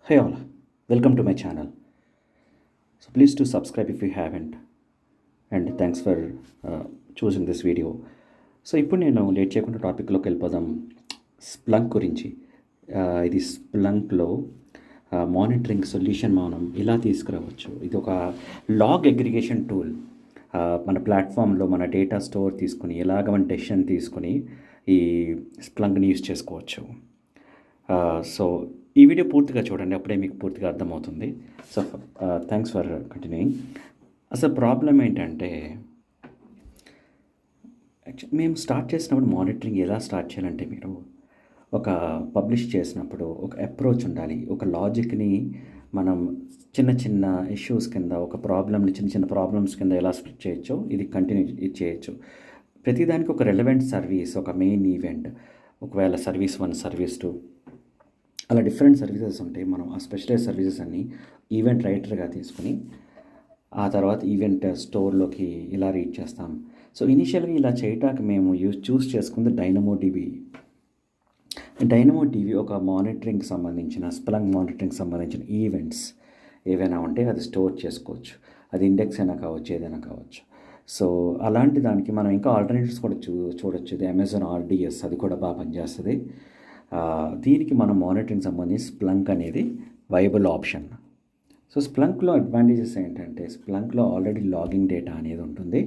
Hey all, welcome to my channel. So please do subscribe if you haven't, and thanks for choosing this video. So ఇప్పుడు నేను late చేయకుండా టాపిక్లోకి వెళ్ళిపోదాం. Splunk గురించి. ఇది స్ప్లంక్లో monitoring solution మనం ఇలా తీసుకురావచ్చు. ఇది ఒక లాగ్ అగ్రిగేషన్ టూల్. మన ప్లాట్ఫామ్లో మన డేటా స్టోర్ తీసుకుని ఎలాగ మన డెసిషన్ తీసుకుని ఈ స్ప్లంక్ని యూజ్ చేసుకోవచ్చు. సో ఈ వీడియో పూర్తిగా చూడండి, అప్పుడే మీకు పూర్తిగా అర్థమవుతుంది. So thanks for continuing. అసలు ప్రాబ్లం ఏంటంటే, మేము స్టార్ట్ చేసినప్పుడు మానిటరింగ్ ఎలా స్టార్ట్ చేయాలంటే, మీరు ఒక పబ్లిష్ చేసినప్పుడు ఒక అప్రోచ్ ఉండాలి. ఒక లాజిక్ని మనం చిన్న చిన్న ఇష్యూస్ కింద, ఒక ప్రాబ్లమ్ని చిన్న చిన్న ప్రాబ్లమ్స్ కింద ఎలా స్ప్లిట్ చేయొచ్చో ఇది కంటిన్యూ చేయొచ్చు. ప్రతిదానికి ఒక రెలవెంట్ సర్వీస్, ఒక మెయిన్ ఈవెంట్, ఒకవేళ సర్వీస్ 1, సర్వీస్ 2, అలా డిఫరెంట్ సర్వీసెస్ ఉంటాయి. మనం ఆ స్పెషలైజ్ సర్వీసెస్ అన్నీ ఈవెంట్ రైటర్గా తీసుకుని ఆ తర్వాత ఈవెంట్ స్టోర్లోకి ఇలా రీడ్ చేస్తాం. సో ఇనీషియల్గా ఇలా చేయటానికి మేము చూస్ చేసుకుంది డైనమోడిబి. డైనమోడిబి ఒక మానిటరింగ్కి సంబంధించిన, స్ప్లంక్ మానిటరింగ్కి సంబంధించిన ఈవెంట్స్ ఏవైనా ఉంటే అది స్టోర్ చేసుకోవచ్చు. అది ఇండెక్స్ అయినా కావచ్చు, ఏదైనా కావచ్చు. సో అలాంటి దానికి మనం ఇంకా ఆల్టర్నేటివ్స్ కూడా చూడొచ్చు. ఇది అమెజాన్ ఆర్డిఎస్, అది కూడా బాగా పనిచేస్తుంది. దీనికి మనం మానిటరింగ్ సంబంధించి స్ప్లంక్ అనేది వైబుల్ ఆప్షన్. సో స్ప్లంక్లో అడ్వాంటేజెస్ ఏంటంటే, స్ప్లంక్లో ఆల్రెడీ లాగింగ్ డేటా అనేది ఉంటుంది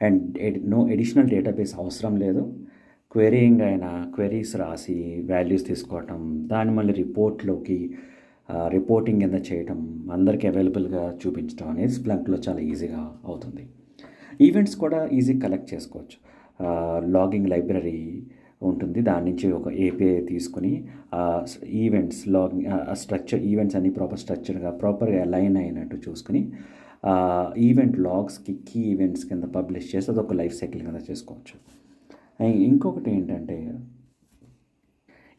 అండ్ నో ఎడిషనల్ డేటాబేస్ అవసరం లేదు. క్వెరీయింగ్ అయినా క్వెరీస్ రాసి వాల్యూస్ తీసుకోవటం, దాన్ని మళ్ళీ రిపోర్టింగ్ కింద చేయటం, అందరికీ అవైలబుల్గా చూపించడం అనేది స్ప్లంక్లో చాలా ఈజీగా అవుతుంది. ఈవెంట్స్ కూడా ఈజీ కలెక్ట్ చేసుకోవచ్చు. లాగింగ్ లైబ్రరీ ఉంటుంది, దాని నుంచి ఒక ఏపీఐ తీసుకుని ఈవెంట్స్ లాగింగ్ స్ట్రక్చర్, ఈవెంట్స్ అన్ని ప్రాపర్గా అలైన్ అయినట్టు చూసుకుని ఈవెంట్ లాగ్స్కి కీ ఈవెంట్స్ కింద పబ్లిష్ చేసి అదొక లైఫ్ సైకిల్ కింద చేసుకోవచ్చు. ఇంకొకటి ఏంటంటే,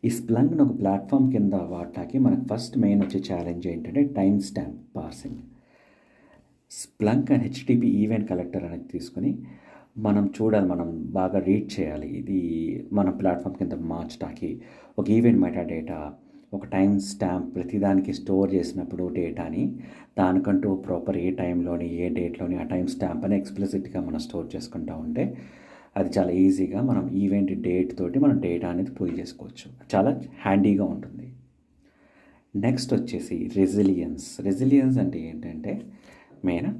ఈ స్ప్లంక్ని ఒక ప్లాట్ఫామ్ కింద వాడటానికి మనకు ఫస్ట్ మెయిన్ వచ్చే ఛాలెంజ్ ఏంటంటే time stamp parsing. Splunk and HTTP event collector అనేది తీసుకుని మనం చూడాలి, మనం బాగా రీడ్ చేయాలి. ఇది మన ప్లాట్ఫామ్ కింద మార్చడానికి ఒక ఈవెంట్ మెటా డేటా, ఒక టైం స్టాంప్, ప్రతిదానికి స్టోర్ చేసినప్పుడు డేటాని దానికంటూ ప్రాపర్ ఏ టైంలోని ఏ డేట్లోని ఆ టైం స్టాంప్ అని ఎక్స్ప్లిసిట్గా మనం స్టోర్ చేసుకుంటూ ఉంటే అది చాలా ఈజీగా మనం ఈవెంట్ డేట్ తోటి మనం డేటా అనేది పుల్ చేసుకోవచ్చు. చాలా హ్యాండీగా ఉంటుంది. నెక్స్ట్ వచ్చేసి రెసిలియన్స్ అంటే ఏంటంటే మెయిన్,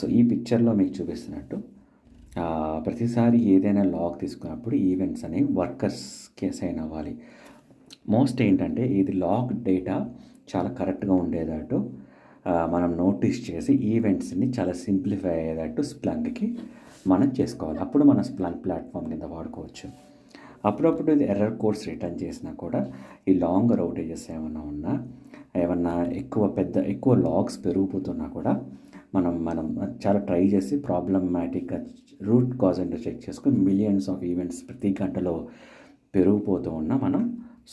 సో ఈ పిక్చర్లో మీకు చూపిస్తున్నట్టు ప్రతిసారి ఏదైనా లాగ్ తీసుకున్నప్పుడు ఈవెంట్స్ అనేవి వర్కర్స్కి అసైన్ అవ్వాలి. మోస్ట్ ఏంటంటే ఇది లాగ్ డేటా చాలా కరెక్ట్గా ఉండేటట్టు మనం నోటీస్ చేసి ఈవెంట్స్ని చాలా సింప్లిఫై అయ్యేటట్టు స్ప్లంక్కి మనం చేసుకోవాలి. అప్పుడు మన స్ప్లంక్ ప్లాట్ఫామ్ కింద వాడుకోవచ్చు. అప్పుడప్పుడు ఇది ఎర్రర్ కోడ్స్ రిటర్న్ చేసినా కూడా ఈ లాంగ్ అవుటేజెస్ ఏమన్నా ఎక్కువ లాగ్స్ పెరిగిపోతున్నా కూడా మనం చాలా ట్రై చేసి ప్రాబ్లమాటిక్గా రూట్ కాజ్ అంటే చెక్ చేసుకుని మిలియన్స్ ఆఫ్ ఈవెంట్స్ ప్రతి గంటలో పెరిగిపోతూ ఉన్నా మనం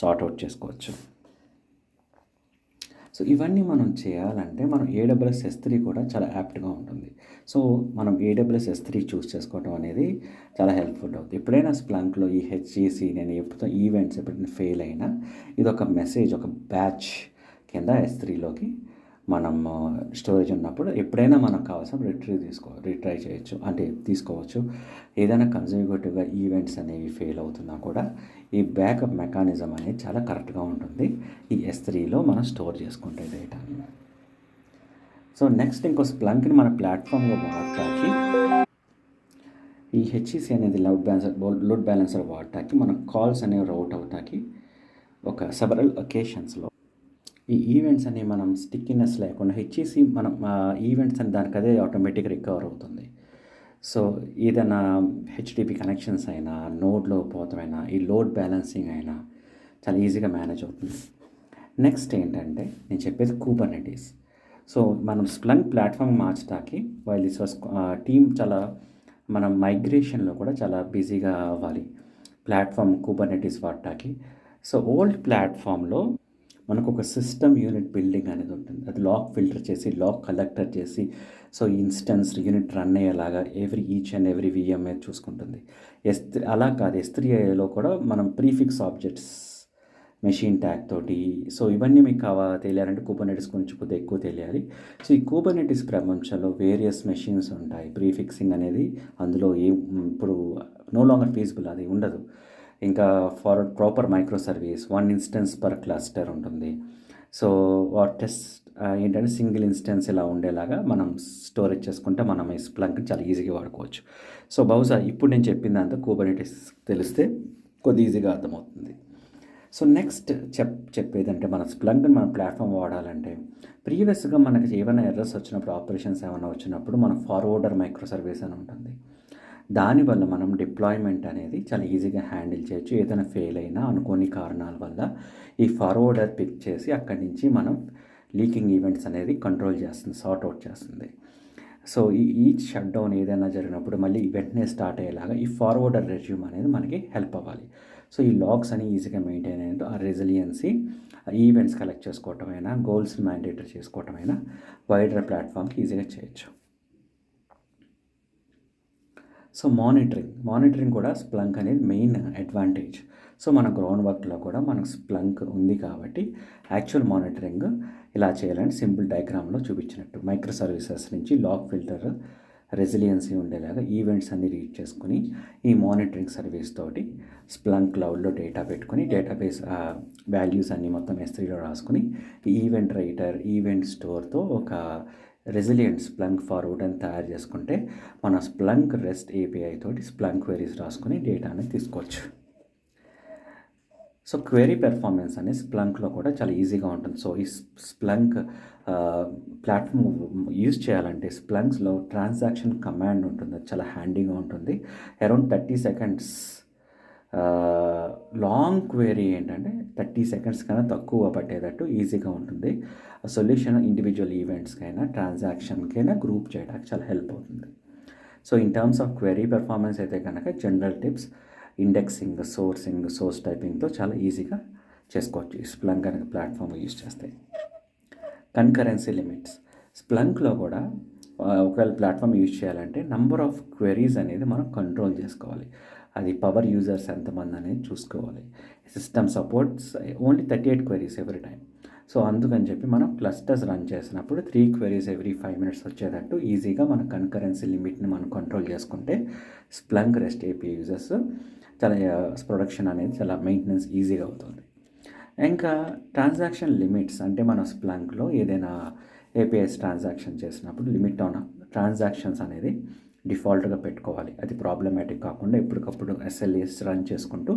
సార్ట్అవుట్ చేసుకోవచ్చు. సో ఇవన్నీ మనం చేయాలంటే మనం AWS S3 కూడా చాలా యాప్ట్గా ఉంటుంది. సో మనం AWS S3 చూస్ చేసుకోవడం అనేది చాలా హెల్ప్ఫుల్ అవుతుంది. ఎప్పుడైనా స్ప్లంక్లో ఈ హెచ్ఈసి నేను ఎప్పుడైనా ఈవెంట్స్ ఎప్పుడైనా ఫెయిల్ అయినా ఇది ఒక మెసేజ్, ఒక బ్యాచ్ కింద S3లోకి మనం స్టోరేజ్ ఉన్నప్పుడు ఎప్పుడైనా మనకు కావాల్సిన రిట్రై చేయొచ్చు, అంటే తీసుకోవచ్చు. ఏదైనా కన్జర్వేటివ్గా ఈవెంట్స్ అనేవి ఫెయిల్ అవుతున్నా కూడా ఈ బ్యాకప్ మెకానిజం అనేది చాలా కరెక్ట్గా ఉంటుంది. ఈ S3లో మనం స్టోర్ చేసుకుంటే డేటాని. సో నెక్స్ట్ ఇంకో స్ప్లంక్ని మన ప్లాట్ఫామ్లో వాడటానికి, ఈ హెచ్ఈసి అనేది లోడ్ బ్యాలెన్సర్ వాడటానికి, మన కాల్స్ అనేవి రౌట్ అవటానికి ఒక సెవరల్ ఒకేషన్స్లో ఈ ఈవెంట్స్ అని మనం స్టిక్కినెస్ లేకుండా హెచ్ఈసి మనం ఈవెంట్స్ అని దానికి అదే ఆటోమేటిక్గా రికవర్ అవుతుంది. సో ఏదైనా హెచ్టిపి కనెక్షన్స్ అయినా, నోడ్లో పోతమైనా, ఈ లోడ్ బ్యాలెన్సింగ్ అయినా చాలా ఈజీగా మేనేజ్ అవుతుంది. నెక్స్ట్ ఏంటంటే నేను చెప్పేది కుబర్నెటీస్. సో మనం స్ప్లంక్ ప్లాట్ఫామ్ మార్చడానికి టీమ్ మనం మైగ్రేషన్లో కూడా చాలా బిజీగా అవ్వాలి ప్లాట్ఫామ్ కుబర్నెటీస్ వాడటానికి. సో ఓల్డ్ ప్లాట్ఫామ్లో మనకు ఒక సిస్టమ్ యూనిట్ బిల్డింగ్ అనేది ఉంటుంది. అది లాగ్ ఫిల్టర్ చేసి, లాగ్ కలెక్టర్ చేసి, సో ఇన్స్టెన్స్ యూనిట్ రన్ అయ్యేలాగా ఈచ్ అండ్ ఎవ్రీ VM చూసుకుంటుంది. అలా కాదు, S3లో కూడా మనం ప్రీఫిక్స్ ఆబ్జెక్ట్స్ మెషిన్ ట్యాగ్ తోటి. సో ఇవన్నీ మీకు తెలియాలంటే కుబర్నెటిస్ కొంచెం కొద్దిగా ఎక్కువ తెలియాలి. సో ఈ కుబర్నెటిస్ ప్రపంచంలో వేరియస్ మెషిన్స్ ఉంటాయి. ప్రీఫిక్సింగ్ అనేది అందులో ఇప్పుడు నో లాంగర్ ఫీజిబుల్, అది ఉండదు. ఇంకా for proper micro service 1 instance per cluster ఉంటుంది. సో టెస్ట్ ఏంటంటే సింగిల్ ఇన్స్టెన్స్ ఇలా ఉండేలాగా మనం స్టోరేజ్ చేసుకుంటే మనం ఈ స్ప్లంక్ చాలా ఈజీగా వాడుకోవచ్చు. సో బహుశా ఇప్పుడు నేను చెప్పిందంతా కుబర్నెటిస్ తెలిస్తే కొద్ది ఈజీగా అర్థమవుతుంది. సో నెక్స్ట్ చెప్పేదంటే మన స్ప్లంక్ని మన ప్లాట్ఫామ్ వాడాలంటే ప్రీవియస్గా మనకి ఏమైనా ఎర్రర్స్ వచ్చినప్పుడు, ఆపరేషన్స్ ఏమైనా వచ్చినప్పుడు మన ఫార్వర్డర్ మైక్రో సర్వీస్ అని ఉంటుంది. దానివల్ల మనం డిప్లాయ్మెంట్ అనేది చాలా ఈజీగా హ్యాండిల్ చేయొచ్చు. ఏదైనా ఫెయిల్ అయినా అనుకోని కారణాల వల్ల ఈ ఫార్వర్డర్ పిక్ చేసి అక్కడి నుంచి మనం లీకింగ్ ఈవెంట్స్ అనేది కంట్రోల్ చేస్తుంది, సార్ట్ అవుట్ చేస్తుంది. సో ఈచ్ షట్ డౌన్ ఏదైనా జరిగినప్పుడు మళ్ళీ వెంటనే స్టార్ట్ అయ్యేలాగా ఈ ఫార్వర్డర్ రెజ్యూమ్ అనేది మనకి హెల్ప్ అవ్వాలి. సో ఈ లాగ్స్ అని ఈజీగా మెయింటైన్ అయ్యేది, ఆ రెసిలియన్సీ, ఈవెంట్స్ కలెక్ట్ చేసుకోవటమైనా, గోల్స్ మ్యాండేటరీ చేసుకోవటమైనా వైడర్ ప్లాట్ఫామ్కి ఈజీగా చేయొచ్చు. సో మానిటరింగ్ కూడా స్ప్లంక్ అనేది మెయిన్ అడ్వాంటేజ్. సో మన గ్రౌండ్ వర్క్లో కూడా మనకు స్ప్లంక్ ఉంది కాబట్టి యాక్చువల్ మానిటరింగ్ ఇలా చేయాలని సింపుల్ డయాగ్రామ్లో చూపించినట్టు మైక్రో సర్వీసెస్ నుంచి లాగ్ ఫిల్టర్ రెసిలియన్సీ ఉండేలాగా ఈవెంట్స్ అన్ని రీడ్ చేసుకుని ఈ మానిటరింగ్ సర్వీస్ తోటి స్ప్లంక్ క్లౌడ్లో డేటా పెట్టుకుని డేటాబేస్ వాల్యూస్ అన్నీ మొత్తం S3లో రాసుకుని ఈవెంట్ రైటర్, ఈవెంట్ స్టోర్తో ఒక రెసిలియంట్ స్ప్లంక్ ఫార్వర్డ్ అని తయారు చేసుకుంటే మన స్ప్లంక్ రెస్ట్ ఏపీఐ తోటి స్ప్లంక్ క్వెరీస్ రాసుకుని డేటాని తీసుకోవచ్చు. సో క్వెరీ పెర్ఫార్మెన్స్ అనేది స్ప్లంక్లో కూడా చాలా ఈజీగా ఉంటుంది. సో ఈ స్ప్లంక్ ప్లాట్ఫామ్ యూజ్ చేయాలంటే స్ప్లంక్స్లో ట్రాన్సాక్షన్ కమాండ్ ఉంటుంది, అది చాలా హ్యాండీగా ఉంటుంది. అరౌండ్ 30 సెకండ్స్ లాంగ్ క్వెరీ ఏంటంటే 30 సెకండ్స్ కన్నా తక్కువ పట్టేటట్టు ఈజీగా ఉంటుంది. సొల్యూషన్ ఇండివిజువల్ ఈవెంట్స్కైనా, ట్రాన్సాక్షన్కైనా గ్రూప్ చేయడానికి చాలా హెల్ప్ అవుతుంది. So in terms of query performance అయితే కనుక జనరల్ టిప్స్, ఇండెక్సింగ్, సోర్స్ టైపింగ్తో చాలా ఈజీగా చేసుకోవచ్చు ఈ స్ప్లంక్ అనే ప్లాట్ఫామ్ యూజ్ చేస్తే. కన్కరెన్సీ లిమిట్స్ స్ప్లంక్లో కూడా ఒకవేళ ప్లాట్ఫామ్ యూజ్ చేయాలంటే నంబర్ ఆఫ్ క్వెరీస్ అనేది మనం కంట్రోల్ చేసుకోవాలి. అది పవర్ యూజర్స్ ఎంతమంది అనేది చూసుకోవాలి. System supports only 38 queries every time. So అందుకని చెప్పి మనం క్లస్టర్స్ రన్ చేసినప్పుడు 3 క్వెరీస్ ఎవ్రీ 5 minutes వచ్చేటట్టు ఈజీగా మన కన్కరెన్సీ లిమిట్ని మనం కంట్రోల్ చేసుకుంటే స్ప్లంక్ రెస్ట్ ఏపీ యూజర్స్ చాలా ప్రొడక్షన్ అనేది చాలా మెయింటెనెన్స్ ఈజీగా అవుతుంది. ఇంకా ట్రాన్సాక్షన్ లిమిట్స్ అంటే మన స్ప్లంక్లో ఏదైనా ఏపీఎస్ ట్రాన్సాక్షన్ చేసినప్పుడు లిమిట్ ఆన్ ట్రాన్సాక్షన్స్ అనేది డిఫాల్ట్గా పెట్టుకోవాలి. అది ప్రాబ్లమాటిక్ కాకుండా ఎప్పటికప్పుడు ఎస్ఎల్ఏస్ రన్ చేసుకుంటూ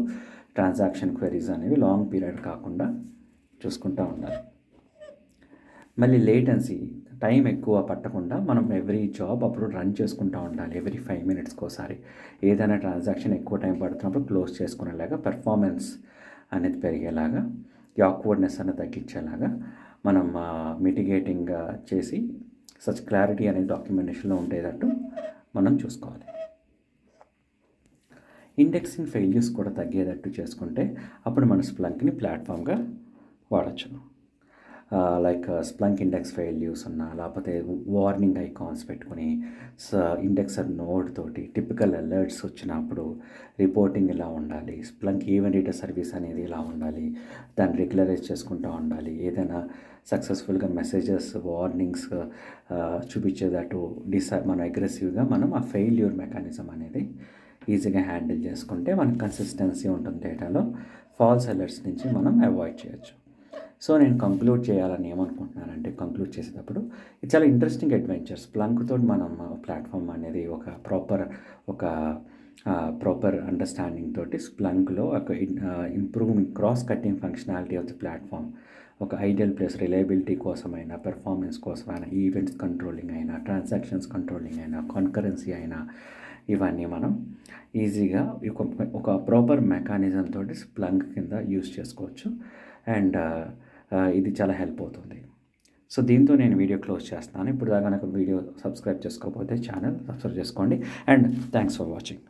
ట్రాన్సాక్షన్ క్వెరీస్ అనేవి లాంగ్ పీరియడ్ కాకుండా చూసుకుంటూ ఉండాలి. మళ్ళీ లేటెన్సీ టైం ఎక్కువ పట్టకుండా మనం ఎవ్రీ జాబ్ అప్పుడు రన్ చేసుకుంటూ ఉండాలి. ఎవ్రీ 5 minutesకి ఒకసారి ఏదైనా ట్రాన్సాక్షన్ ఎక్కువ టైం పడుతున్నప్పుడు క్లోజ్ చేసుకునేలాగా, పెర్ఫార్మెన్స్ అనేది పెరిగేలాగా, ఈ ఆక్వర్డ్నెస్ అనేది తగ్గించేలాగా మనం మిటిగేటింగ్ చేసి సచ్ క్లారిటీ అనేది డాక్యుమెంటేషన్లో ఉండేటట్టు మనం చూసుకోవాలి. ఇండెక్సింగ్ ఫెయిల్యూర్స్ కూడా తగ్గేటట్టు చేసుకుంటే అప్పుడు మన స్ప్లంక్ని ప్లాట్ఫామ్గా వాడచ్చు. లైక్ స్ప్లంక్ ఇండెక్స్ ఫెయిల్యూర్స్ ఉన్నా, లేకపోతే వార్నింగ్ ఐకాన్స్ పెట్టుకుని ఇండెక్సర్ నోడ్ తోటి టిపికల్ అలర్ట్స్ వచ్చినప్పుడు రిపోర్టింగ్ ఇలా ఉండాలి, స్ప్లంక్ ఈవెంట్ డేటా సర్వీస్ అనేది ఇలా ఉండాలి, దాన్ని రెగ్యులరైజ్ చేసుకుంటూ ఉండాలి. ఏదైనా సక్సెస్ఫుల్గా మెసేజెస్, వార్నింగ్స్ చూపించేటట్టు మనం అగ్రెసివ్గా మనం ఆ ఫెయిల్యూర్ మెకానిజం అనేది ఈజీగా హ్యాండిల్ చేసుకుంటే మనకు కన్సిస్టెన్సీ ఉంటుంది డేటాలో. ఫాల్స్ అలర్ట్స్ నుంచి మనం అవాయిడ్ చేయొచ్చు. సో నేను కంక్లూడ్ చేయాలని ఏమనుకుంటున్నానంటే, కంక్లూడ్ చేసేటప్పుడు ఇది చాలా ఇంట్రెస్టింగ్ అడ్వెంచర్. స్ప్లంక్ తోటి మనం ప్లాట్ఫామ్ అనేది ఒక ప్రాపర్ అండర్స్టాండింగ్ తోటి స్ప్లంక్లో ఒక improving cross cutting functionality of the platform, ఒక ఐడియల్ ప్లేస్ రిలయబిలిటీ కోసమైనా, పెర్ఫార్మెన్స్ కోసమైనా, ఈవెంట్స్ కంట్రోలింగ్ అయినా, ట్రాన్సాక్షన్స్ కంట్రోలింగ్ అయినా, కాన్కరెన్సీ అయినా, ఇవన్నీ మనం ఈజీగా ఒక ప్రాపర్ మెకానిజం తోటి స్ప్లంక్ కింద యూస్ చేసుకోవచ్చు. అండ్ ఇది చాలా హెల్ప్ అవుతుంది. సో దీంతో నేను వీడియో క్లోజ్ చేస్తున్నాను. ఇప్పుడు దాకా నాకు వీడియో సబ్స్క్రైబ్ చేసుకోకపోతే ఛానల్ సబ్స్క్రైబ్ చేసుకోండి. And thanks for watching.